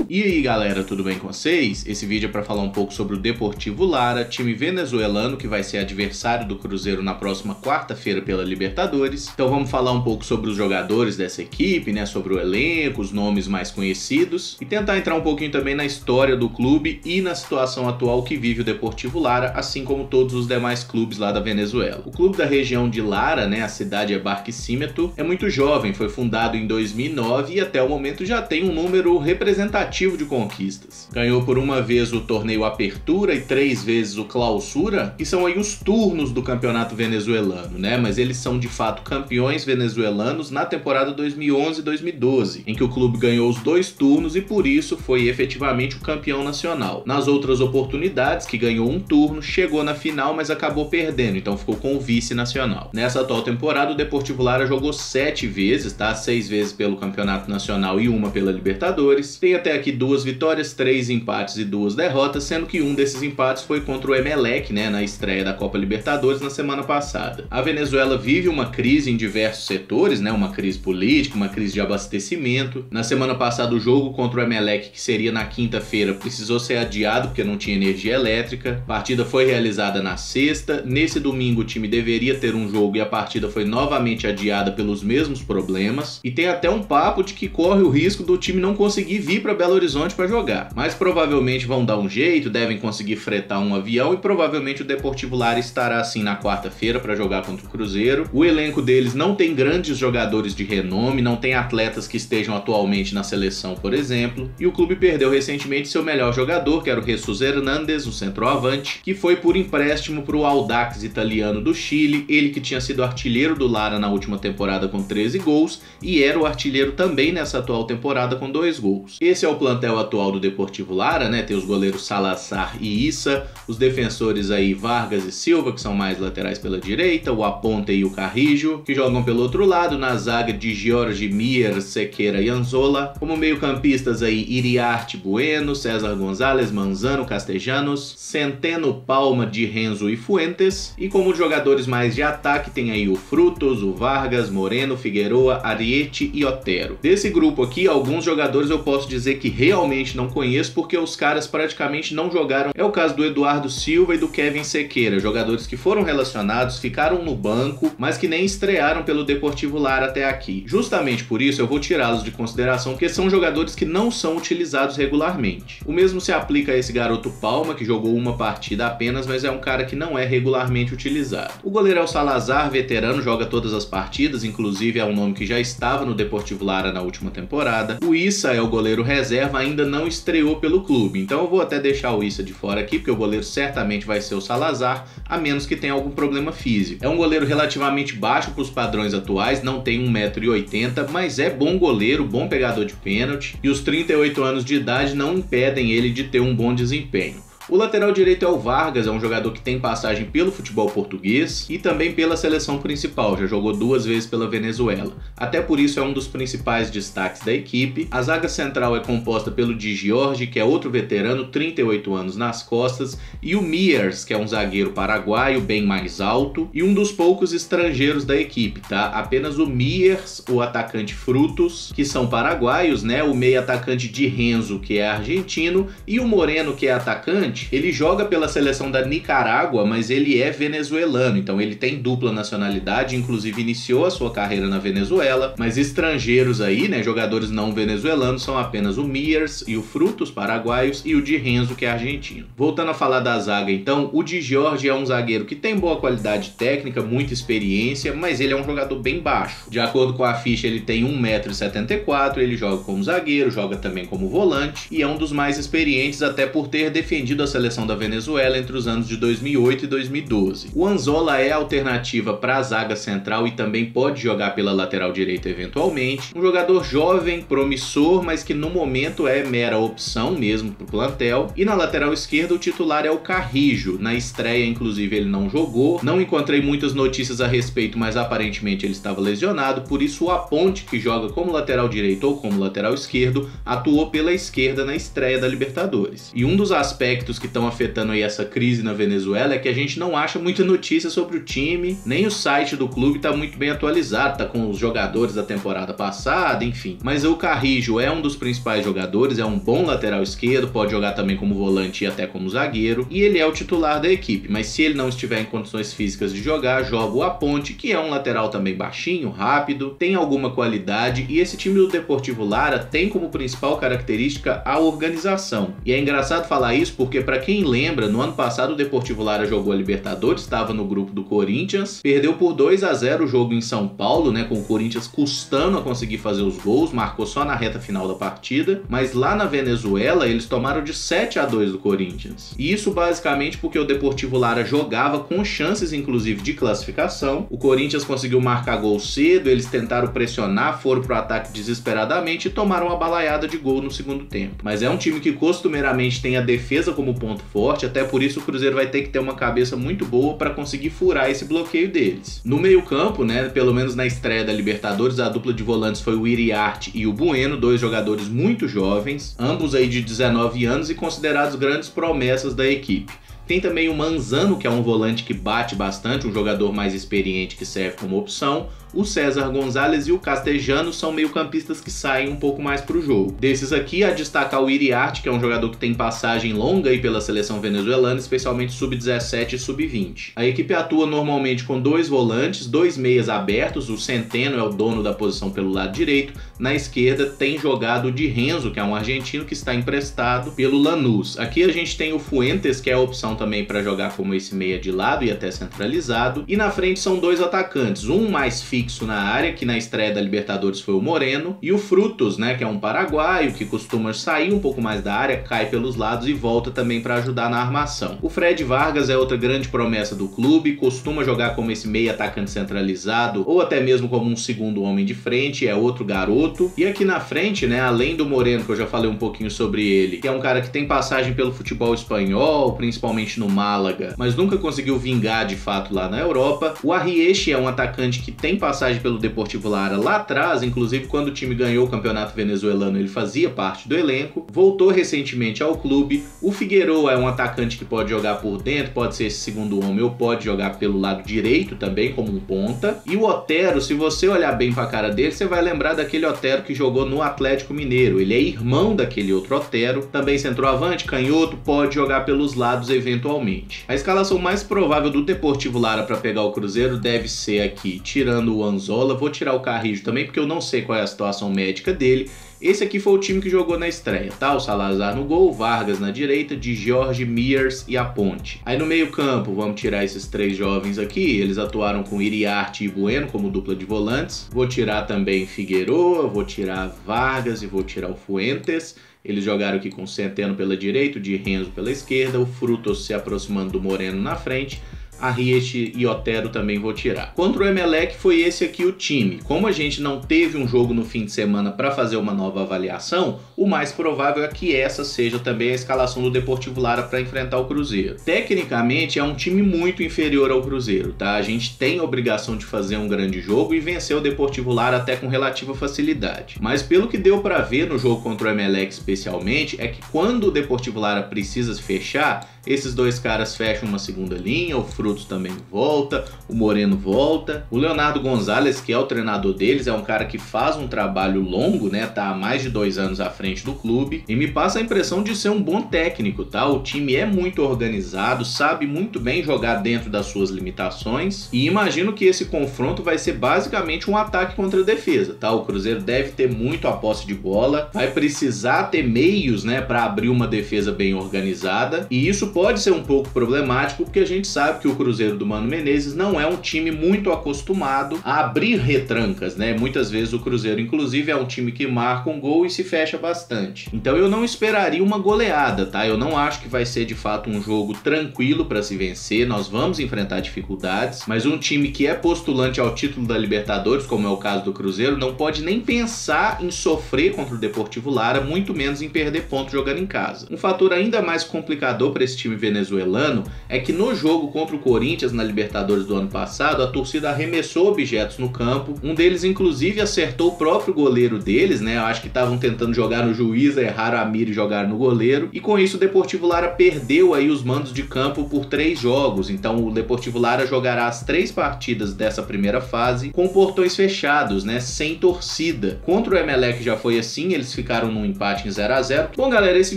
E aí galera, tudo bem com vocês? Esse vídeo é para falar um pouco sobre o Deportivo Lara, time venezuelano que vai ser adversário do Cruzeiro na próxima quarta-feira pela Libertadores. Então vamos falar um pouco sobre os jogadores dessa equipe, né, sobre o elenco, os nomes mais conhecidos e tentar entrar um pouquinho também na história do clube e na situação atual que vive o Deportivo Lara, assim como todos os demais clubes lá da Venezuela. O clube da região de Lara, né, a cidade é Barquisimeto, é muito jovem, foi fundado em 2009 e até o momento já tem um número representativo de conquistas. Ganhou por uma vez o torneio Apertura e 3 vezes o Clausura, que são aí os turnos do campeonato venezuelano, né? Mas eles são de fato campeões venezuelanos na temporada 2011-2012, em que o clube ganhou os 2 turnos e por isso foi efetivamente o campeão nacional. Nas outras oportunidades, que ganhou um turno, chegou na final, mas acabou perdendo, então ficou com o vice nacional. Nessa atual temporada, o Deportivo Lara jogou 7 vezes, tá? 6 vezes pelo campeonato nacional e uma pela Libertadores. Tem até aqui 2 vitórias, 3 empates e 2 derrotas, sendo que um desses empates foi contra o Emelec, né, na estreia da Copa Libertadores na semana passada. A Venezuela vive uma crise em diversos setores, né, uma crise política, uma crise de abastecimento. Na semana passada o jogo contra o Emelec, que seria na quinta-feira, precisou ser adiado porque não tinha energia elétrica. A partida foi realizada na sexta. Nesse domingo o time deveria ter um jogo e a partida foi novamente adiada pelos mesmos problemas. E tem até um papo de que corre o risco do time não conseguir vir para Belo Horizonte para jogar, mas provavelmente vão dar um jeito, devem conseguir fretar um avião e provavelmente o Deportivo Lara estará assim na quarta-feira para jogar contra o Cruzeiro. O elenco deles não tem grandes jogadores de renome, não tem atletas que estejam atualmente na seleção, por exemplo, e o clube perdeu recentemente seu melhor jogador, que era o Jesus Hernández, um centroavante, que foi por empréstimo para o Audax italiano do Chile, ele que tinha sido artilheiro do Lara na última temporada com 13 gols e era o artilheiro também nessa atual temporada com 2 gols. Esse é o plantel atual do Deportivo Lara, né? Tem os goleiros Salazar e Issa, os defensores aí Vargas e Silva, que são mais laterais pela direita, o Aponte e o Carrijo, que jogam pelo outro lado, na zaga de Jorge, Mier, Sequeira e Anzola, como meio-campistas aí Iriarte Bueno, César Gonzalez, Manzano, Castellanos, Centeno, Palma, Di Renzo e Fuentes, e como jogadores mais de ataque tem aí o Frutos, o Vargas, Moreno, Figueroa, Ariete e Otero. Desse grupo aqui, alguns jogadores eu posso dizer que realmente não conheço porque os caras praticamente não jogaram. É o caso do Eduardo Silva e do Kevin Sequeira, jogadores que foram relacionados, ficaram no banco, mas que nem estrearam pelo Deportivo Lara até aqui. Justamente por isso eu vou tirá-los de consideração, porque são jogadores que não são utilizados regularmente. O mesmo se aplica a esse garoto Palma, que jogou uma partida apenas, mas é um cara que não é regularmente utilizado. O goleiro é o Salazar, veterano, joga todas as partidas, inclusive é um nome que já estava no Deportivo Lara na última temporada. O Issa é o goleiro reserva, ainda não estreou pelo clube, então eu vou até deixar o Issa de fora aqui, porque o goleiro certamente vai ser o Salazar, a menos que tenha algum problema físico. É um goleiro relativamente baixo para os padrões atuais, não tem 1,80 m, mas é bom goleiro, bom pegador de pênalti, e os 38 anos de idade não impedem ele de ter um bom desempenho. O lateral direito é o Vargas, é um jogador que tem passagem pelo futebol português e também pela seleção principal, já jogou 2 vezes pela Venezuela. Até por isso é um dos principais destaques da equipe. A zaga central é composta pelo Di Jorge, que é outro veterano, 38 anos nas costas, e o Miers, que é um zagueiro paraguaio, bem mais alto, e um dos poucos estrangeiros da equipe, tá? Apenas o Miers, o atacante Frutos, que são paraguaios, né? O meio atacante Di Renzo, que é argentino, e o Moreno, que é atacante. Ele joga pela seleção da Nicarágua, mas ele é venezuelano, então ele tem dupla nacionalidade, inclusive iniciou a sua carreira na Venezuela, mas estrangeiros aí, né, jogadores não venezuelanos, são apenas o Miers e o Frutos, paraguaios, e o Di Renzo, que é argentino. Voltando a falar da zaga, então, o Di Jorge é um zagueiro que tem boa qualidade técnica, muita experiência, mas ele é um jogador bem baixo. De acordo com a ficha, ele tem 1,74 m, ele joga como zagueiro, joga também como volante, e é um dos mais experientes até por ter defendido a seleção da Venezuela entre os anos de 2008 e 2012. O Anzola é a alternativa para a zaga central e também pode jogar pela lateral direita eventualmente. Um jogador jovem, promissor, mas que no momento é mera opção mesmo para o plantel. E na lateral esquerda o titular é o Carrijo. Na estreia, inclusive, ele não jogou. Não encontrei muitas notícias a respeito, mas aparentemente ele estava lesionado. Por isso o Aponte, que joga como lateral direito ou como lateral esquerdo, atuou pela esquerda na estreia da Libertadores. E um dos aspectos motivos que estão afetando aí essa crise na Venezuela é que a gente não acha muita notícia sobre o time, nem o site do clube tá muito bem atualizado, tá com os jogadores da temporada passada, enfim. Mas o Carrillo é um dos principais jogadores, é um bom lateral esquerdo, pode jogar também como volante e até como zagueiro, e ele é o titular da equipe, mas se ele não estiver em condições físicas de jogar, joga o Aponte, que é um lateral também baixinho, rápido, tem alguma qualidade, e esse time do Deportivo Lara tem como principal característica a organização. E é engraçado falar isso porque, para quem lembra, no ano passado o Deportivo Lara jogou a Libertadores, estava no grupo do Corinthians, perdeu por 2-0 o jogo em São Paulo, né, com o Corinthians custando a conseguir fazer os gols, marcou só na reta final da partida, mas lá na Venezuela eles tomaram de 7-2 do Corinthians. E isso basicamente porque o Deportivo Lara jogava com chances inclusive de classificação, o Corinthians conseguiu marcar gol cedo, eles tentaram pressionar, foram pro ataque desesperadamente e tomaram uma balaiada de gol no segundo tempo. Mas é um time que costumeiramente tem a defesa como ponto forte, até por isso o Cruzeiro vai ter que ter uma cabeça muito boa para conseguir furar esse bloqueio deles. No meio-campo, né, pelo menos na estreia da Libertadores, a dupla de volantes foi o Iriarte e o Bueno, dois jogadores muito jovens, ambos aí de 19 anos e considerados grandes promessas da equipe. Tem também o Manzano, que é um volante que bate bastante, um jogador mais experiente que serve como opção. O César Gonzalez e o Castellanos são meio-campistas que saem um pouco mais para o jogo. Desses aqui, a destacar o Iriarte, que é um jogador que tem passagem longa aí pela seleção venezuelana, especialmente sub-17 e sub-20. A equipe atua normalmente com dois volantes, dois meias abertos, o Centeno é o dono da posição pelo lado direito, na esquerda tem jogado o Di Renzo, que é um argentino que está emprestado pelo Lanús. Aqui a gente tem o Fuentes, que é a opção também para jogar como esse meia de lado e até centralizado, e na frente são dois atacantes, um mais fixo na área, que na estreia da Libertadores foi o Moreno, e o Frutos, né, que é um paraguaio que costuma sair um pouco mais da área, cai pelos lados e volta também para ajudar na armação. O Fred Vargas é outra grande promessa do clube, costuma jogar como esse meio atacante centralizado ou até mesmo como um segundo homem de frente, é outro garoto. E aqui na frente, né, além do Moreno, que eu já falei um pouquinho sobre ele, que é um cara que tem passagem pelo futebol espanhol, principalmente no Málaga, mas nunca conseguiu vingar de fato lá na Europa. O Arrieche é um atacante que tem passagem pelo Deportivo Lara lá atrás, inclusive quando o time ganhou o campeonato venezuelano ele fazia parte do elenco, voltou recentemente ao clube. O Figueroa é um atacante que pode jogar por dentro, pode ser esse segundo homem ou pode jogar pelo lado direito também como um ponta. E o Otero, se você olhar bem pra cara dele, você vai lembrar daquele Otero que jogou no Atlético Mineiro, ele é irmão daquele outro Otero, também centroavante, canhoto, pode jogar pelos lados eventualmente. A escalação mais provável do Deportivo Lara para pegar o Cruzeiro deve ser aqui, tirando o Anzola, vou tirar o Carrillo também porque eu não sei qual é a situação médica dele. Esse aqui foi o time que jogou na estreia, tá? O Salazar no gol, Vargas na direita, de Jorge, Miers e Aponte. Aí no meio campo, vamos tirar esses três jovens aqui, eles atuaram com Iriarte e Bueno como dupla de volantes. Vou tirar também Figueroa, vou tirar Vargas e vou tirar o Fuentes. Eles jogaram aqui com o Centeno pela direita, o Di Renzo pela esquerda, o Frutos se aproximando do Moreno na frente. Arrieche e Otero também vou tirar. Contra o Emelec foi esse aqui o time. Como a gente não teve um jogo no fim de semana para fazer uma nova avaliação, o mais provável é que essa seja também a escalação do Deportivo Lara para enfrentar o Cruzeiro. Tecnicamente é um time muito inferior ao Cruzeiro, tá? A gente tem a obrigação de fazer um grande jogo e vencer o Deportivo Lara até com relativa facilidade. Mas pelo que deu para ver no jogo contra o Emelec especialmente, é que quando o Deportivo Lara precisa se fechar, esses dois caras fecham uma segunda linha, o Frutos também volta, o Moreno volta. O Leonardo Gonzalez, que é o treinador deles, é um cara que faz um trabalho longo, né? Tá há mais de 2 anos à frente do clube e me passa a impressão de ser um bom técnico, tá? O time é muito organizado, sabe muito bem jogar dentro das suas limitações e imagino que esse confronto vai ser basicamente um ataque contra a defesa, tá? O Cruzeiro deve ter muito a posse de bola, vai precisar ter meios, né, para abrir uma defesa bem organizada e isso pode ser um pouco problemático porque a gente sabe que o Cruzeiro do Mano Menezes não é um time muito acostumado a abrir retrancas, né? Muitas vezes o Cruzeiro, inclusive, é um time que marca um gol e se fecha bastante. Então eu não esperaria uma goleada, tá? Eu não acho que vai ser de fato um jogo tranquilo para se vencer, nós vamos enfrentar dificuldades, mas um time que é postulante ao título da Libertadores, como é o caso do Cruzeiro, não pode nem pensar em sofrer contra o Deportivo Lara, muito menos em perder pontos jogando em casa. Um fator ainda mais complicador para esse time venezuelano é que no jogo contra o Corinthians na Libertadores do ano passado, a torcida arremessou objetos no campo. Um deles, inclusive, acertou o próprio goleiro deles, né? Eu acho que estavam tentando jogar no juiz, erraram a mira e jogaram no goleiro. E com isso o Deportivo Lara perdeu aí os mandos de campo por 3 jogos. Então o Deportivo Lara jogará as 3 partidas dessa primeira fase com portões fechados, né? Sem torcida. Contra o Emelec já foi assim, eles ficaram num empate em 0-0. Bom, galera, esse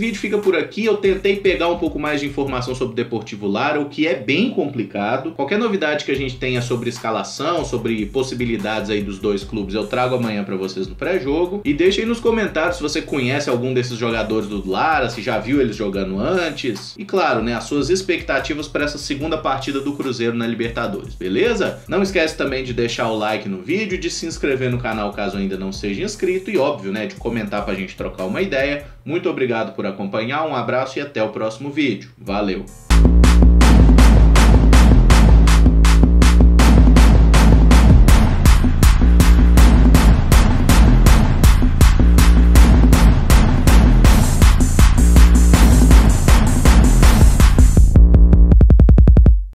vídeo fica por aqui. Eu tentei pegar um pouco mais de informação sobre o Deportivo Lara, o que é bem complicado. Qualquer novidade que a gente tenha sobre escalação, sobre possibilidades aí dos dois clubes, eu trago amanhã pra vocês no pré-jogo. E deixa aí nos comentários se você conhece algum desses jogadores do Lara, se já viu eles jogando antes. E claro, né, as suas expectativas para essa segunda partida do Cruzeiro na Libertadores, beleza? Não esquece também de deixar o like no vídeo, de se inscrever no canal caso ainda não seja inscrito e óbvio, né, de comentar pra gente trocar uma ideia. Muito obrigado por acompanhar, um abraço e até o próximo vídeo. Valeu!